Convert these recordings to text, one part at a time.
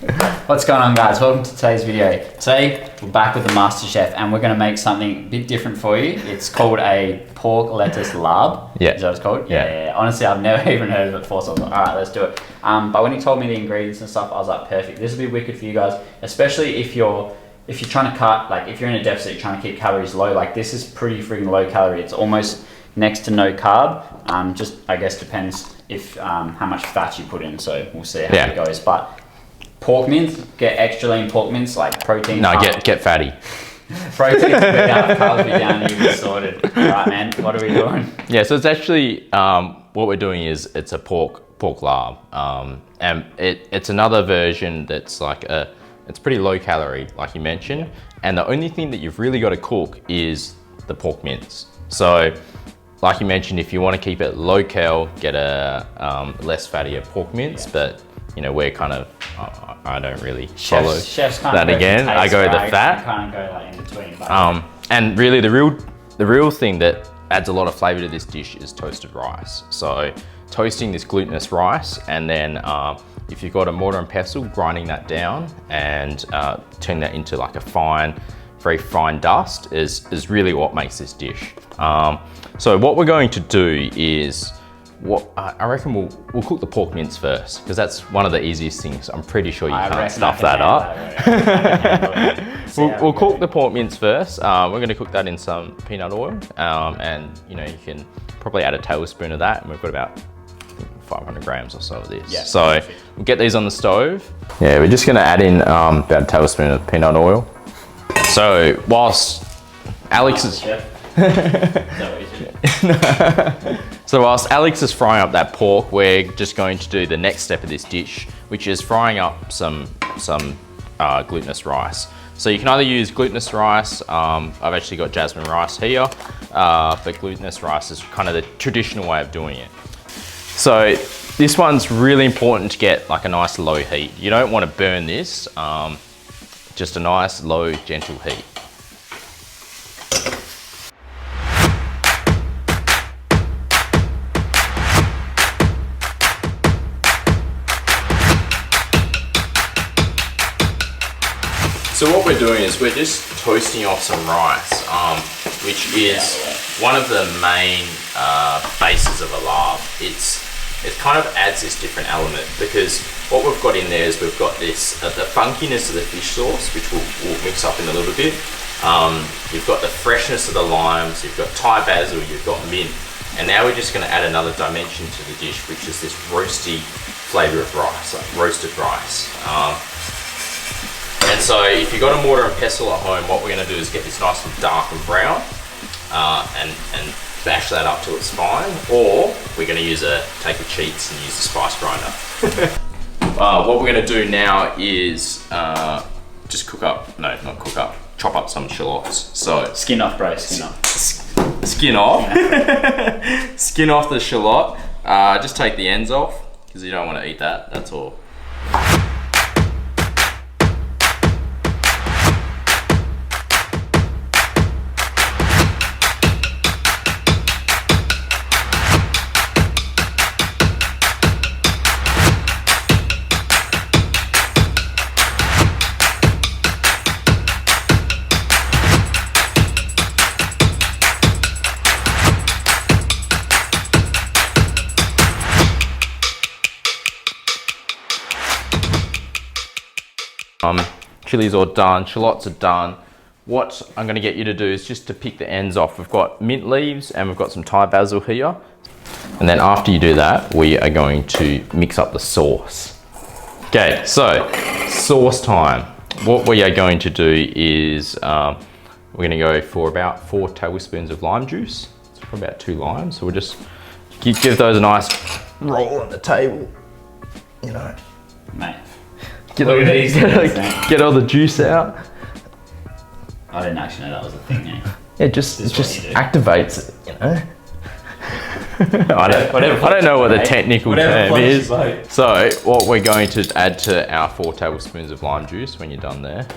What's going on, guys? Welcome to today's video. Today we're back with the Master Chef and we're going to make something a bit different for you. It's called a pork lettuce larb. Yeah. Is that what it's called? Yeah. Honestly, I've never even heard of it before, so I was like, alright, let's do it. But when he told me the ingredients and stuff, I was like, perfect. This will be wicked for you guys, especially if you're trying to cut, like if you're in a deficit, you're trying to keep calories low. Like this is pretty freaking low calorie. It's almost next to no carb. Just I guess depends if how much fat you put in. So we'll see how it goes. But pork mince, get extra lean pork mince, like protein. No, get fatty. Protein without carbs be down, you get sorted. Alright, man, what are we doing? Yeah, so it's actually what we're doing is it's a pork larb, and it's another version that's like it's pretty low calorie, like you mentioned, and the only thing that you've really got to cook is the pork mince. So, like you mentioned, if you want to keep it low cal, get a less fattier pork mince, but you know, we're kind of, I don't really follow chefs that again. I go with the fat. You can't go like in between. But and really the real thing that adds a lot of flavor to this dish is toasted rice. So toasting this glutinous rice, and then if you've got a mortar and pestle, grinding that down and turn that into like a very fine dust is really what makes this dish. So what we're going to do is, I reckon we'll cook the pork mince first, because that's one of the easiest things. I'm pretty sure you can't stuff that up. We'll cook the pork mince first. We're going to cook that in some peanut oil, and you know, you can probably add a tablespoon of that, and we've got about 500 grams or so of this. Yeah, so we'll get these on the stove. Yeah, we're just going to add in about a tablespoon of peanut oil. So whilst Alex is... So whilst Alex is frying up that pork, we're just going to do the next step of this dish, which is frying up some glutinous rice. So you can either use glutinous rice, I've actually got jasmine rice here, but glutinous rice is kind of the traditional way of doing it. So this one's really important to get like a nice low heat. You don't want to burn this, just a nice low gentle heat. So what we're doing is we're just toasting off some rice, which is one of the main bases of a larb. It kind of adds this different element, because what we've got in there is we've got this the funkiness of the fish sauce, which we'll mix up in a little bit. You've got the freshness of the limes, you've got Thai basil, you've got mint, and now we're just going to add another dimension to the dish, which is this roasty flavour of rice, like roasted rice. And so if you've got a mortar and pestle at home, what we're going to do is get this nice and dark and brown, and bash that up till it's fine, or we're going to take a cheats and use the spice grinder. What we're going to do now is just chop up some shallots. So skin off, bro, skin off. Skin off. Skin off the shallot. Just take the ends off, because you don't want to eat that, that's all. Chili's all done, shallots are done. What I'm going to get you to do is just to pick the ends off. We've got mint leaves and we've got some Thai basil here. And then after you do that, we are going to mix up the sauce. Okay, so sauce time. What we are going to do is we're going to go for about 4 tablespoons of lime juice. It's for about 2 limes. So we'll just give those a nice roll on the table, you know. Mate. Get all the juice out. I didn't actually know that was a thing, eh? Yeah, it just activates it, you know. I don't know what the technical term is. So what we're going to add to our 4 tablespoons of lime juice when you're done there.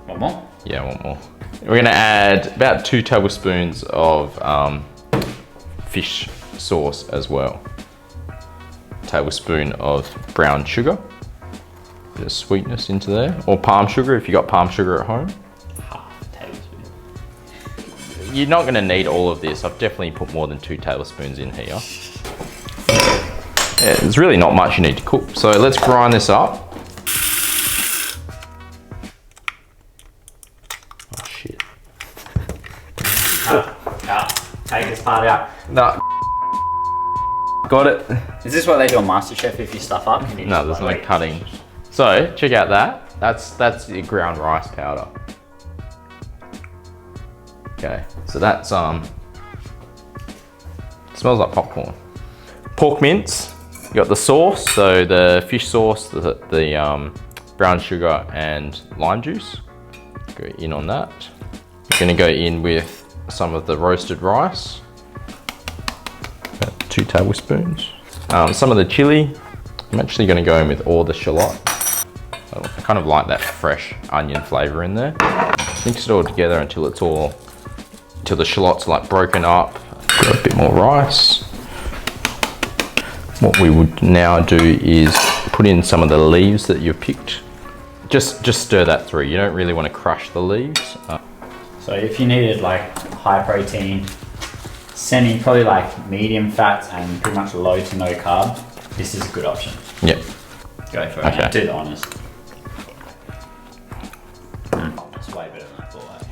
One more? Yeah, one more. We're going to add about 2 tablespoons of fish sauce as well. Tablespoon of brown sugar. Bit of sweetness into there, or palm sugar if you got palm sugar at home. Half a tablespoon. You're not going to need all of this. I've definitely put more than 2 tablespoons in here. Yeah, there's really not much you need to cook. So let's grind this up. Oh shit. Take this part out. No. Got it. Is this what they do on MasterChef if you stuff up? No, there's no cutting. So check out that. That's the ground rice powder. Okay, so that's smells like popcorn. Pork mince. You got the sauce, so the fish sauce, the brown sugar and lime juice. Go in on that. You're gonna go in with some of the roasted rice. About 2 tablespoons. Some of the chili. I'm actually gonna go in with all the shallot. I kind of like that fresh onion flavor in there. Mix it all together until the shallots are like broken up. Got a bit more rice. What we would now do is put in some of the leaves that you've picked. Just stir that through. You don't really want to crush the leaves. So if you needed like high protein, probably like medium fat and pretty much low to no carb, this is a good option. Yep. Go for it. Okay. Do the honours. It's way better than I thought.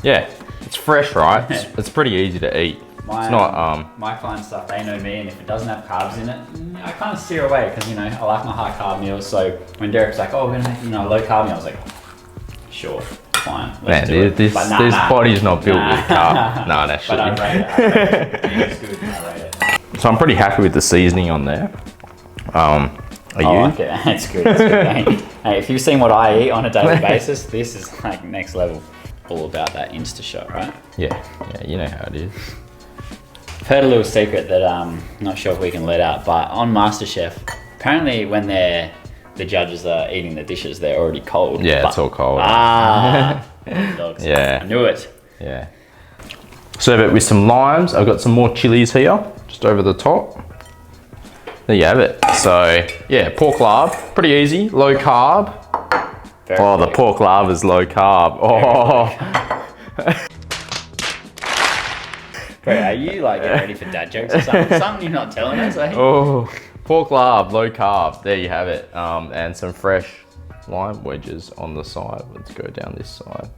Yeah, it's fresh, right? It's pretty easy to eat. It's not my client stuff, they know me, and if it doesn't have carbs in it, I kind of steer away because I like my high carb meals. So when Derek's like, "Oh, we're gonna make a low carb meal," I was like, "Sure, fine." Man, this body's not built with carb. Nah, that shit. But I rate it. It's good. I rate it. So I'm pretty happy with the seasoning on there. Are you? Okay, it's good. It's good. Hey, if you've seen what I eat on a daily basis, this is like next level. All about that Insta shot, right? Yeah, you know how it is. I've heard a little secret that I'm not sure if we can let out, but on MasterChef, apparently when the judges are eating the dishes, they're already cold. Yeah, it's all cold. Dogs. Yeah. I knew it. Yeah. Serve it with some limes. I've got some more chilies here, just over the top. There you have it. So yeah, pork larb, pretty easy, low carb. The pork larb is low carb. Oh. Bro, are you like getting ready for dad jokes or something? Something you're not telling us, eh? Oh, pork larb, low carb. There you have it. And some fresh lime wedges on the side. Let's go down this side.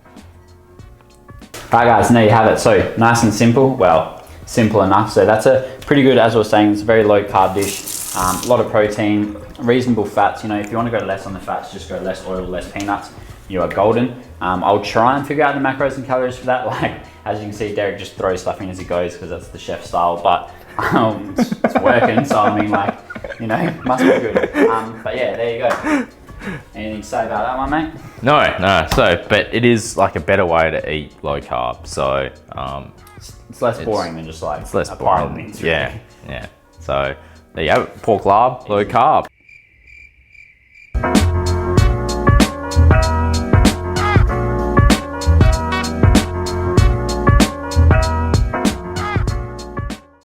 Alright guys, there you have it. So nice and simple. Well, simple enough. So that's a pretty good, as I was saying, it's a very low carb dish. A lot of protein, reasonable fats. If you want to go less on the fats, just go less oil, less peanuts. You are golden. I'll try and figure out the macros and calories for that. Like, as you can see, Derek just throws stuff in as he goes because that's the chef style, but it's working. So I mean, like, must be good. But yeah, there you go. Anything to say about that one, mate? No. So, but it is like a better way to eat low carb. So, it's less boring than just like it's less a pile of boring. mince. Yeah. So there you have it. Pork larb, low carb.